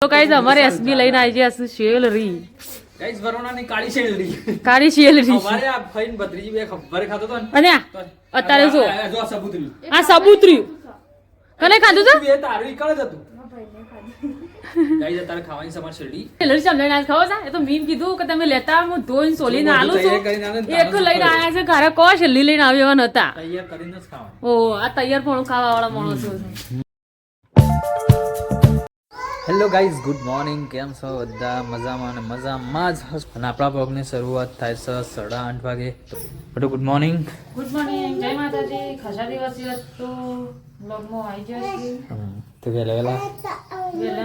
તો ગાઈસ અમારે એસબી લઈને આવી છે શેલરી ગાઈસ વરોણાની કાળી શેલરી અમારે આ ફઈન ભત્રીજી બે ખબર ખાતો તો ને અને અત્યારે જો જો સબૂતરી આ સબૂતરી કને ખાધું તો એ તારું ઈકળ જ હતું ગાઈસ તારે ખાવાની સમાર શેરડી શેલરી સમજાઈને આજ ખાવો છે એ તો મીન કીધું કે તમે લેતા હું ધોઈને સોલીને આલું છું એક લઈને આયા છે ઘરે કો શેલી લઈને આવ્યો નતા તૈયાર કરીને જ ખાવાનું ઓ આ તૈયાર પણ ખાવા વાળા માણસો છે હેલો ગાઈઝ ગુડ મોર્નિંગ કેમ છો બધા મજામાં અને મજામાં જ હશો અને આપણા બ્લોગની શરૂઆત થાય છે 8:30 વાગે તો ગુડ મોર્નિંગ જય માતાજી ખાસા દિવસથી તો બ્લોગમાં આવી ગયા છે તો વહેલા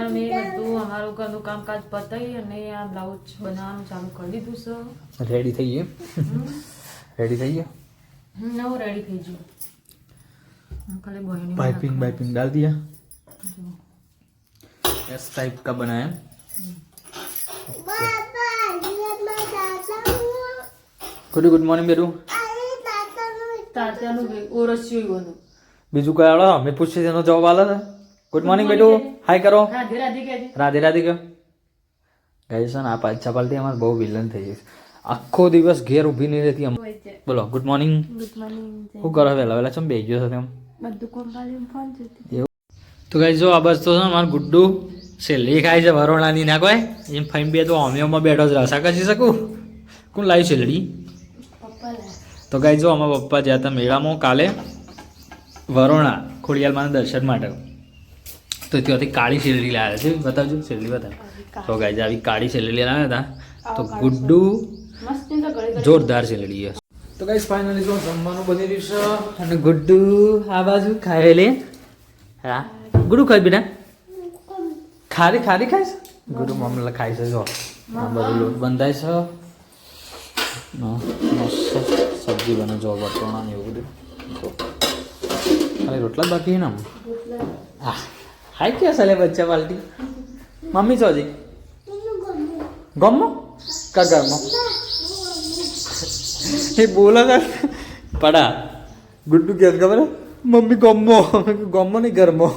મેં બધું અમારું ઘરનું કામકાજ પતાવી અને આ બ્લાઉઝ બનાવવાનું ચાલુ કરી દીધું છે રેડી થઈ ગયું રેડી થઈ ગયો નવું રેડી થઈ ગયું ખાલી બહેની पाइपिंग डाल दिया इस टाइप का बनाया गुड मॉर्निंग बेरू તાત્યાનું ઓરસ્યું બનું બીજું કઈ આવડે અમે પૂછીએ તેનો જવાબ આલે છે ગુડ મોર્નિંગ બેટુ હાય કરો રાધે રાધે કહેજે રાધે રાધે કયો ગાઈસ આ પાછા પાલટી અમાર બહુ વિલન થઈ ગઈ આખો દિવસ ઘેર ઊભી નહીં રહેતી અમ બોલો ગુડ મોર્નિંગ હું કરો વેલા વેલા ચમ બેહી ગયો છો તેમ બધું કોમ કાઢીને ફોન જોતી તો ગાઈસ જો આ બસ તો છે માર ગુડ્ડુ છેલ્લી ખાય છે વરોણાની ના કોઈ એમ ફાઈન બે તો અમેમાં બેઠો જ રસા કરી શકું કોણ લાવી છેલડી તો ગાઈસ જો અમારા પપ્પા જ્યાં હતા મેળામાં કાલે વરોણા ખોડિયાલમાંના દર્શન માટે તો ત્યાંથી કાળી શેરડી લાવ્યા છે બતાવજો શેરડી બતાવ તો ગાઈસ આવી કાળી શેરડી લાવ્યા હતા તો ગુડ્ડુ જોરદાર શેરડી છે તો ગાઈસ ફાઇનલી જો જમવાનું બની રહ્યું છે અને ગુડ્ડુ આ બાજુ ખાય લે હા ગુડુ ખાય બેટા ખારી ખારી ખાય છે ગુડુ મમ્મી ખાય છે જો આ બધું લોટ બંધાય છે મસ્ત સબ્જી બને જો વટોણા ને એવું બધું ખાલી રોટલા બાકી ને હા હાય ક્યાં ચાલે બચ્ચા પાલટી મમ્મી છો જી ગમો કા ગમો એ બોલા પડા ગુડ્ડુ કે ખબર મમ્મી ગમો ગમો નહીં ગરમો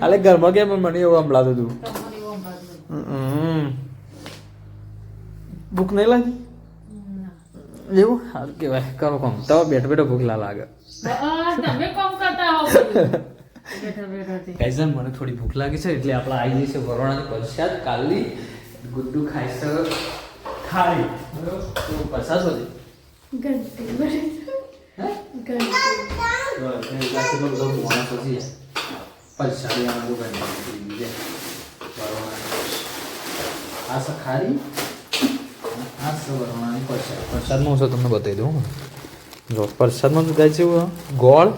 અલે ઘરમાં કેમ મને એવું સંભળાતું હતું ભૂખ નહીં લાગી એવું સારું કહેવાય કરો કામ તો બેઠો બેઠો ભૂખ ના લાગે ગાઈઝ મને થોડી ભૂખ લાગી છે એટલે આપણે આવી જઈશું વરોણાની પ્રસાદ કાલની ગુડ્ડુ ખાઈ છે ખારી પ્રસાદ હોય પ્રસાદમાં હું તમને બતાવી દઉં જો પ્રસાદમાં ગાય છે ગોળ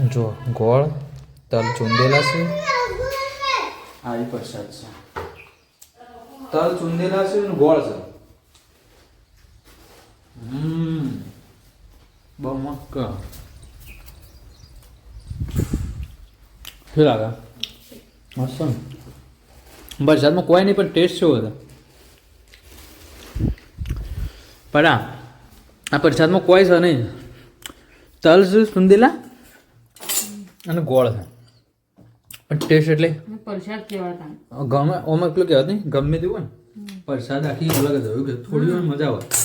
જો ગોળ તલ ચૂંદેલા છે આવી પ્રસાદ છે તલ ચૂંદેલા છે અને ગોળ છે બહુ મસ્ત શું લાગે મસ્ત વરસાદમાં કોઈ નહીં પણ ટેસ્ટ શું હતો પણ આ પ્રસાદમાં કોઈ છે નહીં તલ છે સુંદેલા અને ગોળ છે પણ ટેસ્ટ એટલે પ્રસાદ કેવા ગમે ઓમાં એટલું કહેવાય નહીં ગમે તેવું ને પ્રસાદ આખી અલગ જ હોય થોડી વાર મજા આવે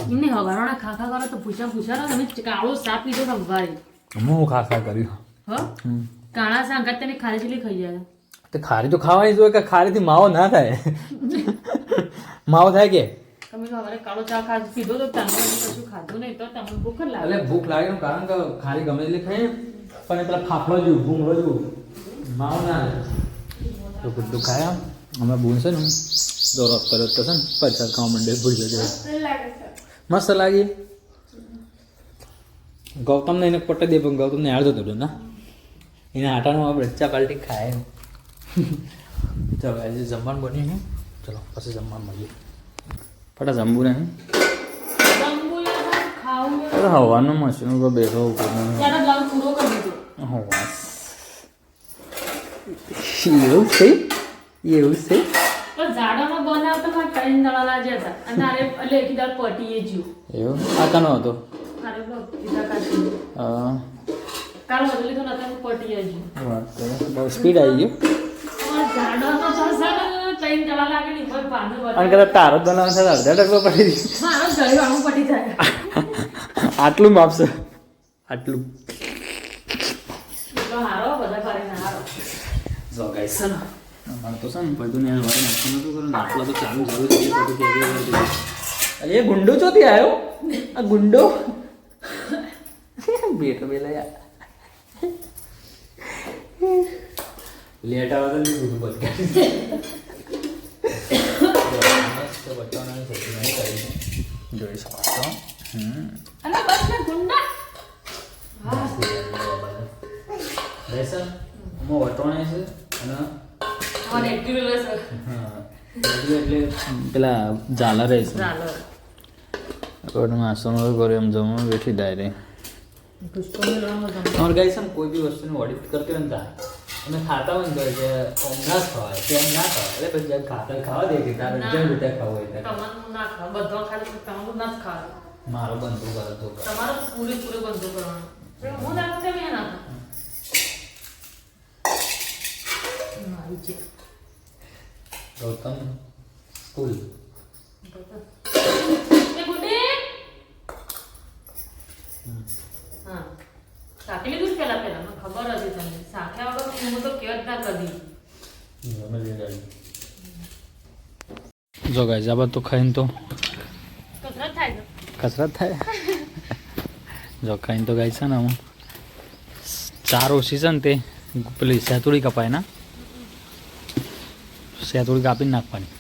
એમને હવારોના ખાખા કરો તો પૂછા તમે કાળો સાપ પીધો તો હવારી હું ખાખા કર્યું હ કાળા સાંગત તેને ખારી ચીલી ખાઈ જાય તો ખારી તો ખાવાની જોઈએ કે ખારીથી માવો ના થાય માવો થાય કે તમે હવારે કાળો ચા પીધો તો તમને કશું ખાધું નહીં તો તમને ભૂખ જ લાગે એટલે ભૂખ લાગે કારણ કે ખારી ગમે એટલે ખાઈએ પણ એ પેલા ફાફડો જેવું ભૂંગળો જેવું માવો ના તો બધું ખાયા અમે બૂન છે ને દોરો કર્યો તો છે ને પૈસા ખાવા માંડે ભૂલી જાય મસ્ત લાગી ગૌતમને એને પટ્ટે દે પણ ગૌતમને હાર જતો હતો ના એને આટાનું આપણે ચા પાલટી ખાય ચલો આજે જમવાનું બન્યું ને ચલો પછી જમવાનું મળીએ ફટા જમવું નહીં હવાનું મશીન ઉપર બેઠો એવું છે એવું છે ઝાડામાં બનાવતા માં કઈ દળા લાગ્યા હતા અને આરે એટલે એકીદાર પટીએ જ્યું એવું આ કાનો હતો આરે બ્લોક કીધા કાઢી કાલ બદલી તો નતા પટી જાય બહુ સ્પીડ આવી ગયું ઝાડો તો સસન ટ્રેન ચલા લાગે ની કોઈ પાનું અને કદાચ તારો જ બનાવવાનો થાય અડધા ટકલો પડી ગઈ મારો જળી વાળું પટી જાય આટલું માપશે આટલું તો હારો બધા કરીને હારો જો ગાઈસ છે ને અમારે તો છે ને બધું ને વારે નાખતું નતું કરું ને આટલા તો ચાલુ ચાલુ થઈ ગયું બધું કેવી અરે એ ગુંડો ચોથી આવ્યો આ ગુંડો બેઠો બેલા યાર લેટ આવે તો લીધું બધું બંધ કરી જોઈ શકો છો અને બસ ને ગુંડા બેસન મો વટોણે છે અને ઓન એક્ટિવ લેસ હા એટલે પેલા ઝાલર રહે છે ચાલો રોડ માસોનો કરે એમ જમવા બેઠી ડાયરેક્ટ પુષ્પો મેળવાનો જમ और गाइस हम कोई भी वस्तु ने ऑडिट करते हैं ना हमें खाता હોય ને કે ઓમ ના ખવાય તેમ ના ખવાય એટલે પછી જગ ખાતા ખાવા દે કે તારે જેમ રીતે ખાવું હોય તેમ તમારું ના ખા બધો ખાલી તમારું ના જ ખાવાનું મારો બંધુ કરે તો તમારું પૂરે બંધ કરવાનું હું ના કેમ ના આવી છે ગૌતમ સ્કૂલ એ ગુડી હા સાકી લીધું પેલા મને ખબર હતી તમને સાખ્યા વગર હું તો કેવ જ ના કરી જો ગાઈસ આ તો ખાઈને તો કસરત થાય છે કસરત થાય જો ખાઈને તો ગાઈસ છે ને હું ચાર ઓછી છે ને તે પેલી સેતુડી કપાય ના સેતુડી કાપીને નાખવાની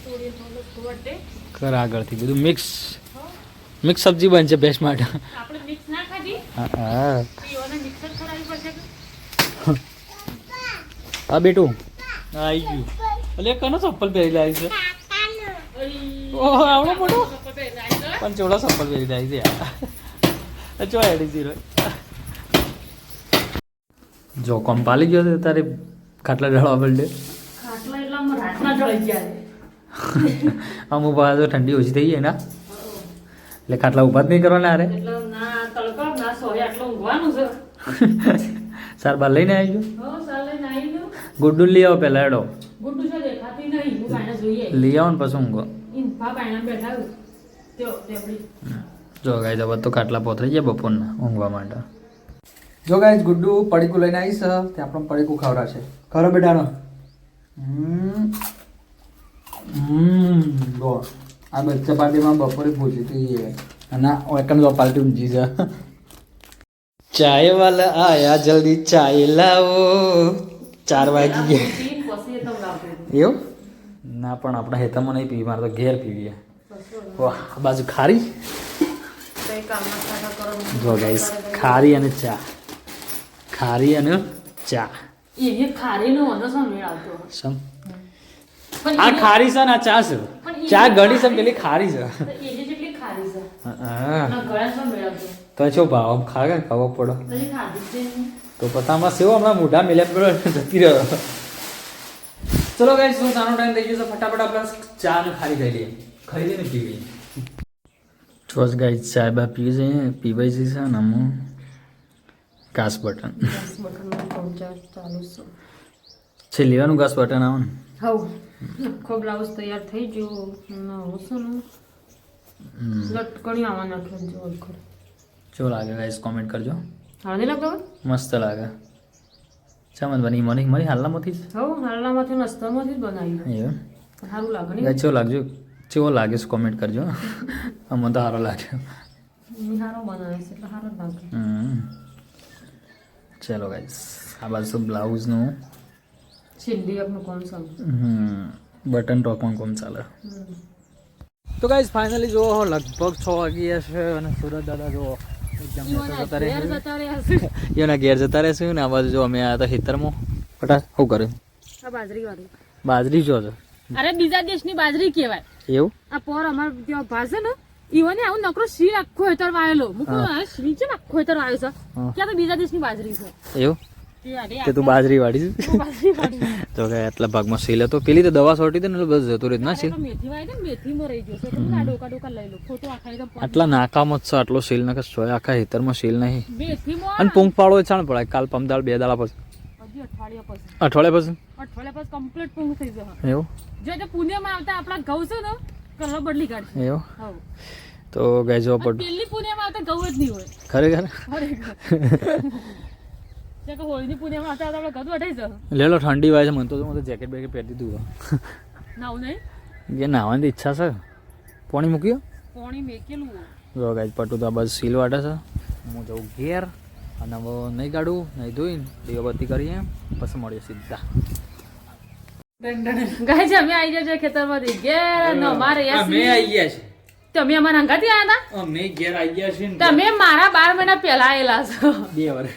થોડી થોડું કર આગળથી બધું મિક્સ સબ્જી બનશે બેસ્ટ માટે આપણે મિક્સ ના ખાધી હા પીઓને મિક્સર કરાવી પડશે હા બેટું આવી ગયું એટલે કનો ચપ્પલ પહેરી લાવી છે ઓહો આવડો મોટો પણ ચોડો ચપ્પલ પહેરી લાવી છે યાર ચો એડી જીરો જો કોમ પાલી ગયો છે તારે ખાટલા ઢળવા બદલે ખાટલા એટલે આમ રાતના જળી ગયા અમુક બાજુ ઠંડી ઓછી થઈ જાય ને એટલે ખાટલા ઉભા જ નહીં કરવાના અરે એટલે ના તડકો ના સોય આટલું ઊંઘવાનું છે સાર બાર લઈને આવી ગયો હો સાલે નાઈ લો ગુડ્ડુ લઈ આવો પહેલા એડો ગુડ્ડુ છે દેખાતી નહીં હું કાઈને જોઈએ લઈ આવો ને પછી ઊંઘો ઇન ભા કાઈને બેઠા ત્યો ટેબલી જો ગાઈસ હવે તો ખાટલા પોતરી ગયા બપોરના ઊંઘવા માટે જો ગાઈસ ગુડ્ડુ પડીકું લઈને આવીશ તે આપણને પડીકું ખવડાવશે ખરો બેટાનો જો આ બચ્ચા પાર્ટીમાં બપોરે પૂછી હતી અને એકન જો પાર્ટી ઊંઘી છે ચાય વાલા આયા જલ્દી ચાય લાવો 4 વાગી ગયા પીન પછી તો લાવતો એવું ના પણ આપણા હેતામાં નહીં પીવી મારે તો ઘેર પીવી વાહ આ બાજુ ખારી કઈ કામમાં ખાતા કરો જો ગાઈસ ખારી અને ચા એ ખારીનો મને શું મેળ આવતો સમ પણ આ ખારી છે ને આ ચા છે ચા ગળી છે પેલી ખારી છે એ જેટલી ખારી છે હા ના ગળા શું મેળ આવતો તો શું ભાવ ખા કે ખાવો પડો પછી ખાધી છે તો પતામાં સેવો હમણાં મોઢા મિલ્યા પડો જતી રહ્યો ચલો ગાઈસ શું સાનો ટાઈમ થઈ ગયો તો ફટાફટ આપણે ચા ને ખારી ખાઈ લઈએ ખરીદીને પીવી ચોસ ગાઈસ ચા બા પીવાઈ જશે ને હું ઘાસ બટન બટનમાં પહોંચા ચાલુ છે લેવાનું ઘાસ બટન આવે ને હવ આખો બ્લાઉઝ તૈયાર થઈ ગયો ના હોશું ને લટકણી આવવા નાખ્યો જો ખરે જો લાગે ગાઈસ કોમેન્ટ કરજો હાલ નહીં લાગતો મસ્ત લાગે ચામન બની મરી હાલનામાંથી જ હવ હાલનામાંથી નસ્તામાંથી જ બનાવી એવું સારું લાગે ને ગાઈસ ચેવો લાગે છે કોમેન્ટ કરજો અમને તો સારો લાગ્યો સારો બનાવે છે એટલે સારો જ લાગે ચલો ગાઈસ આ બાજુ બ્લાઉઝનું છેલ્લી આપણું કોણ સારું બટન ટોકમાં કોમ ચાલે તો ગાઈસ ફાઇનલી જો લગભગ 6 વાગ્યા છે અને સુરત દાદા જો એના ઘેર જતા રહેશે ને આ બાજુ જો અમે આવ્યા હતા ખેતરમાં બટા શું કર્યું બાજરી વાળી બાજરી જો છે અરે બીજા દેશની બાજરી કહેવાય એવું આ પોર અમાર ત્યાં ભાષે ને ઈવને આવું નકરો શીર આખો હેતર વાયેલો મૂકો શીર છે આખો હેતર વાયો છે ક્યાં તો બીજા દેશની બાજરી છે એવું તે તું બાજરી વાળી તો કે આટલા ભાગમાં સીલ હતો પેલી તો દવા છોટી હતી ને એટલે બસ જતું રહી ના સીલ આટલા નાકામાં જ છે આટલો સીલ ના કશો આખા હેતરમાં સીલ નહીં અને પૂંખ પાડો ચાણ પડાય કાલ પમદાળ 2 દાડા પછી અઠવાડિયા પછી કમ્પ્લીટ પૂંગ થઈ જશે એવું જો પુણ્યમાં આવતા આપણા ઘઉં છે ને કલર બદલી કાઢશે એવું તો ગાઈઝ પડ પેલી પુણ્યમાં આવતા ઘઉં જ નહીં હોય ખરેખર હોળીની પુણ્યમાં આવતા આપણે ઘઉં વઢાઈ જશે લે લો ઠંડી વાય છે મને તો જેકેટ બેકેટ પહેરી દીધું નાવું નહીં જે નાવાની ઈચ્છા છે પાણી મૂક્યો પાણી મેકેલું જો ગાઈઝ પટું તો આ બસ સીલ વાટે છે હું જાઉં ઘેર અને હવે નહીં કાઢું નહીં ધોઈને દીવાબત્તી કરીએ પછી મળીએ સીધા ગાય અમે આવી જાય ખેતરમાંથી ઘેર ન મારે અમે આવી ગયા છે તમે અમારા અંગાથી આવ્યા હતા અમે ઘેર આવી ગયા છે તમે મારા 12 મહિના પહેલા આવેલા છો 2 વર્ષ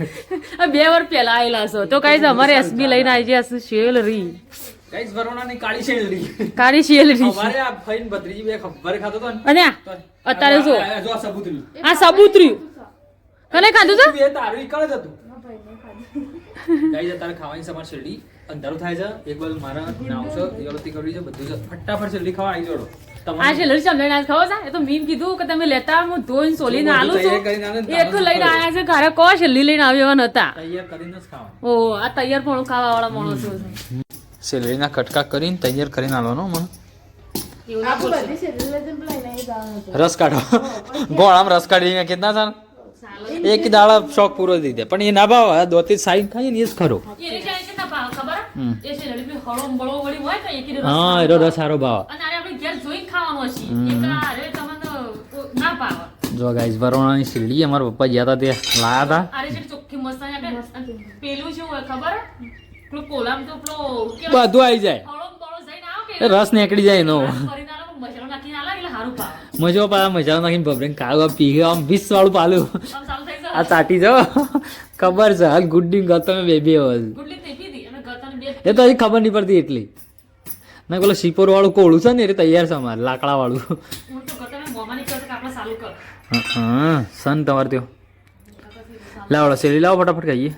2 વર્ષ પહેલા આવેલા છો તો કઈ અમારે એસબી લઈને આવી જાય શેલરી ગાઈસ વરોણાની કાળી શેલરી કાળી શેલરી અમારે આ ફઈન ભત્રીજી બે ખબર ખાતો તો ને અને અત્યારે જો આ સબૂતરી આ સબૂતરી કને ખાધું છે એ તારું ઈકળ જ હતું ગાઈસ તારે ખાવાની સમાર શેરડી અંધારું થાય છે એક બાજુ મારા નામ છે દીવાબત્તી કરવી છે બધું છે ફટાફટ શેરડી ખાવા આવી જોડો આ શેલરી સમજાઈને આજ ખાવો છે એ તો મીમ કીધું કે તમે લેતા હું ધોઈને સોલીને આલું છું એક લઈને આયા છે ઘરે કો શેરડી લઈને આવ્યો નતા તૈયાર કરીને જ ખાવા ઓ આ તૈયાર પણ ખાવા વાળા માણસો છે શેરડીના કટકા કરીને તૈયાર કરીને આલવાનો મને રસ કાઢો ગોળામાં રસ કાઢીને કેટલા સાર એક દાડા શોખ પૂરો થઈ જાય પણ એ ના ભાવ દોતી સાઈડ ખાઈએ ને એ જ ખરો હા એનો રસ સારો ભાવ જો ગાઈસ વરોણાની શેરડી અમારા પપ્પા ગયા હતા તે લાયા હતા પેલું શું હોય ખબર કોલામ તો બધું આવી જાય રસ નીકળી જાય એનો મજો પા મજા નાખીને ભભરીને કાળું પી ગયો આમ 20 વાળું પાલું આ ચાટી જાઓ ખબર છે હાલ ગુડ્ડી ગતમે બે એ તો હજી ખબર નહીં પડતી એટલી ના પેલો શીપોર વાળું કોળું છે ને એટલે તૈયાર છે અમારે લાકડા વાળું હા સન તમારે ત્યો લાવડો શેરી લાવો ફટાફટ ખાઈએ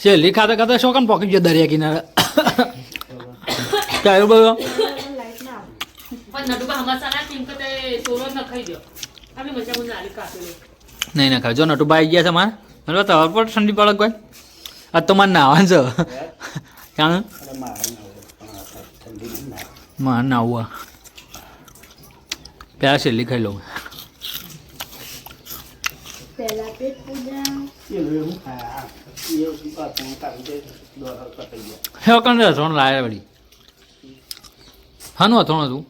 શેરડી ખાતા ખાતા શું કામ પોકી ગયો દરિયા કિનારે ક્યાં બધું નહીં ના ખાવ જો નટુબા આવી ગયા છે મારે મને તમારે પર ઠંડી પડક ભાઈ આ તો મારે નાવાનું છે ક્યાં મારે નાવું પેલા શેરડી ખાઈ લઉં હે કણ રસોણ લાયા વળી હાનું અથોણ હતું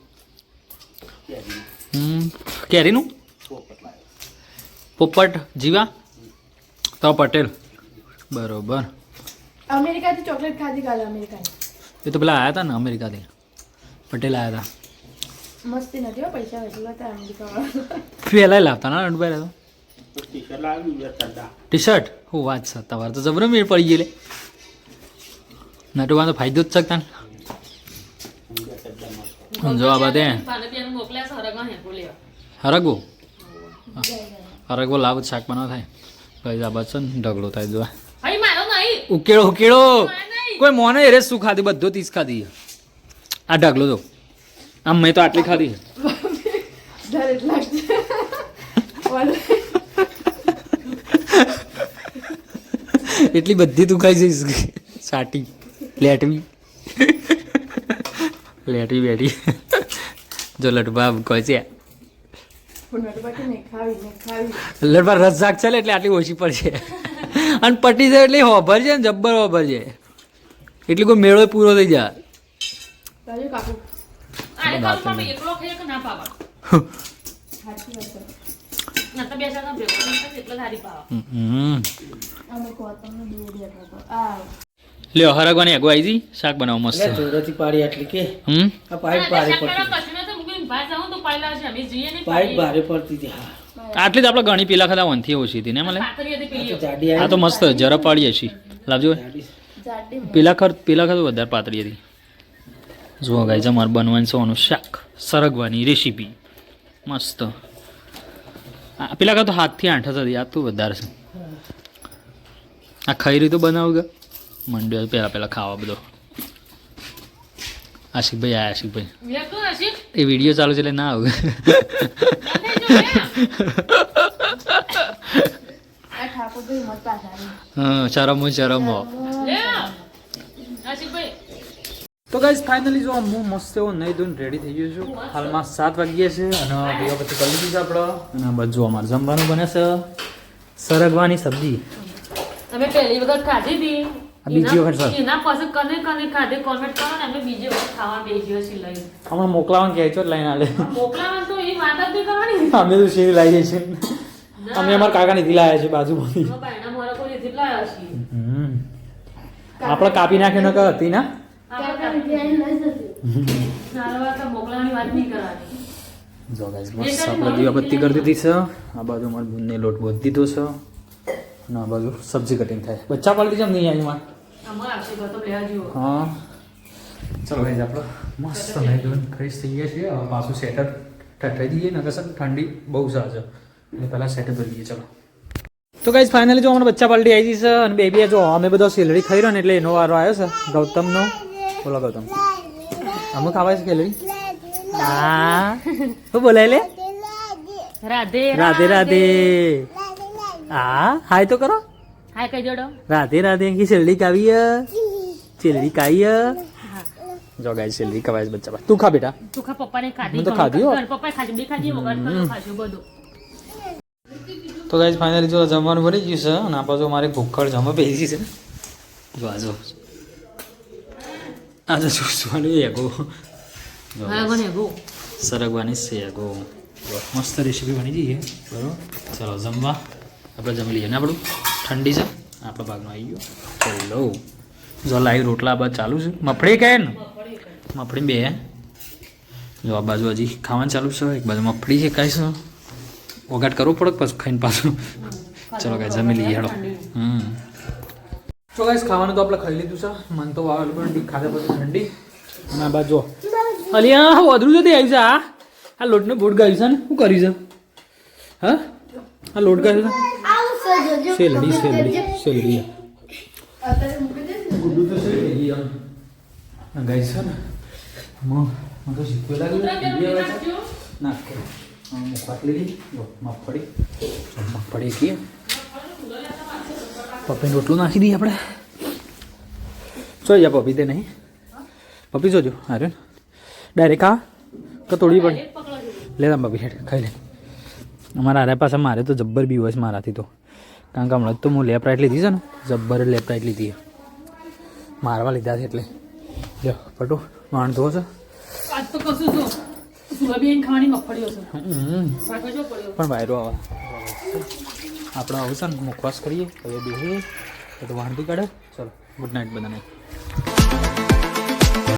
કેરીનું પોપટ જીવા તો પટેલ બરોબર અમેરિકાથી ચોકલેટ ખાધી કાલે અમેરિકાની એ તો પેલા આવ્યા હતા ને અમેરિકાથી પટેલ આવ્યા હતા મસ્તી નથી હો પૈસા વસૂલા હતા અમેરિકાવાળા પહેલા લાવતા ના નટભાઈ તો ટી શર્ટ હું વાત છે તમારે તો જબરો મેળ પડી ગયેલે નટુમાં તો ફાયદો જ શકતા જો આ બધે હરગવો હરગવો લાવ શાક બનાવ થાય કઈ આ બાદ છે ને ઢગલો થાય જો ઉકેળો ઉકેળો કોઈ મોને એરે શું ખાધી બધો 30 ખાધી આ ઢગલો તો આમ મેં તો આટલી ખાધી એટલી બધી તું ખાઈ જઈશ સાટી લેટવી લેટવી બેઠી જો લટભા કહે છે લટભા રસ શાક ચાલે એટલે આટલી ઓછી પડશે અને પટી જાય એટલે હોભર છે ને જબ્બર હોભર છે એટલે કોઈ મેળો પૂરો થઈ જાય લ્યો હરગવાની આગો આવી જી શાક બનાવો મસ્ત જોરથી પાડી આટલી કે આ પાઇપ ભારે પડતી પાઇપ ભારે પડતી હતી હા આટલી જ આપણે ઘણી પેલા ખાતા વનથી ઓછી હતી ને મળે જાડી આ તો મસ્ત જરા પાડીએ છીએ લાવજો પેલા ખાતું વધારે પાતળી હતી જુઓ ગાઈઝ અમારે બનવાનું છે ઓનું શાક સરગવાની રેસીપી મસ્ત પેલા કાં તો હાથથી આંઠા થતી આ તો વધારે છે આ ખૈરી તો બનાવું કે મંડ્યો પહેલાં ખાવા બધો આશિકભાઈ આશિકભાઈ એ વિડીયો ચાલુ છે એટલે ના આવું આ ઠાકોરભાઈ મત પાછા હા શરમો તો ગાઈઝ ફાઇનલી જો હું મસ્ત એવો નહીં ધોઈને રેડી થઈ ગયો છું હાલમાં 7 વાગ્યા છે અને દીવાબત્તી કરી લીધી છે આપણે અને બધું અમારે જમવાનું બને છે સરગવાની સબ્જી અમે પહેલી વખત ખાધી હતી બીજી વખત સર એના પછી કને ખાધે કોમેન્ટ કરો ને અમે બીજી વખત ખાવા બેસ્યો છે લઈ હમણાં મોકલાવાનું કહે છો લઈને આલે મોકલાવાનું તો એ વાત જ નહીં કરવાની અમે તો શેરી લાવીએ છીએ અમે અમારા કાકા નીતિ લાવ્યા છે બાજુમાંથી બાયના મોરા કોઈ રીતે લાવ્યા છીએ આપણે કાપી નાખ્યો ન હતી ના નાલવા તો મોકલાવાની વાત નહીં કરવાની જો ગાઈસ મસ્ત આપણે દીવાબત્તી કરી દીધી છે આ બાજુ અમારે બુનને લોટ બોધ દીધો છે અને આ બાજુ સબ્જી કટિંગ થાય બચ્ચા પાલટી જેમ નહીં આવી માં અમાર આવશે તો લેવા જેવો હા ચલો ગાઈસ આપણે મસ્ત નહીં ધોઈને ફ્રેશ થઈ ગયા છીએ હવે પાછું સેટઅપ ઠઠાઈ દઈએ ને કસર ઠંડી બહુ સારી છે એટલે પહેલાં સેટઅપ કરી દઈએ ચલો તો ગાઈસ ફાઇનલી જો અમને બચ્ચા પાલટી આવી છે અને બેબી જો અમે બધો સેલરી ખાઈ રહ્યો ને એટલે એનો વારો આવ્યો છે ગૌતમનો બોલો ગૌતમ અમે ખાવાય છે કેલરી હા શું બોલાય લે રાધે રાધે રાધે હા હાય તો કરો હાય કઈ જોડો રાધે રાધે की सेलरी कावी है सेलरी काई है जो गाइस सेलरी कवाय बच्चा તું ખા બેટા તું ખા પપ્પાને ખાધી મેં તો ખાધી હો પપ્પાએ ખાધી બે ખાધી વગર ખાધું બધું તો ગાઈસ ફાઇનલી જો જમવાનું બની ગયું છે અને આપણે જો મારે ભૂખડ જમવા બેસી છે જો આજે સુસવાનું એગો હા મને ગો સરગવાની છે એગો મસ્ત રેસીપી બની ગઈ છે બરોબર ચલો જમવા આપણે જમી લઈએ ને આપણું ઠંડી છે આપણા ભાગનો આવી ગયો ચલો જો લાઈવ રોટલા બાદ ચાલુ છે મફળી કહે ને મફળી બે જો આ બાજુ હજી ખાવાનું ચાલુ છે એક બાજુ મફળી છે કાંઈ છે વગાટ કરવું પડે પછી ખાઈને પાછું ચલો કાંઈ જમી લઈએ હેડો તો ગાઈસ ખાવાનું તો આપણે ખાઈ લીધું છે મન તો વાવેલું પણ ખાધા પછી ઠંડી અને આ બાજુ અલિયા વધરું જતી આવી છે આ લોટને બોટ ગાયું છે ને શું કર્યું છે હા આ લોટ ગાયું છે સેલડી ગુડ્ડું તો સેલડી ગાય છે ને મને તો શીખવું લાગ્યું નાખ મુખવાટ લીધી જો મગફળી કીએ પપ્પીને રોટલું નાખી દઈએ આપણે જોઈ જા પપ્પી તે નહીં પપ્પી જોજો અરે ડાયરેક્ટ આ કે તોડી પડે લે રામ પપ્પી હેઠ ખાઈ લે અમારા આરે પાસે મારે તો જબ્બર બી હોય છે મારાથી તો કારણ કે હમણાં તો હું લેફ્ટ રાઈટ લીધી છે ને જબ્બર લેફ્ટ રાઈટ લીધી મારવા લીધા છે એટલે જો પટુ વાણ ધો છે આજ તો કશું જો સુરબીન ખાવાની મગફળીઓ છે પણ વાયરો આવે આપણે આવું છે ને મુખવાસ કરીએ હવે બેસીએ તો વાંધી કાઢે ચલો ગુડ નાઇટ બધાને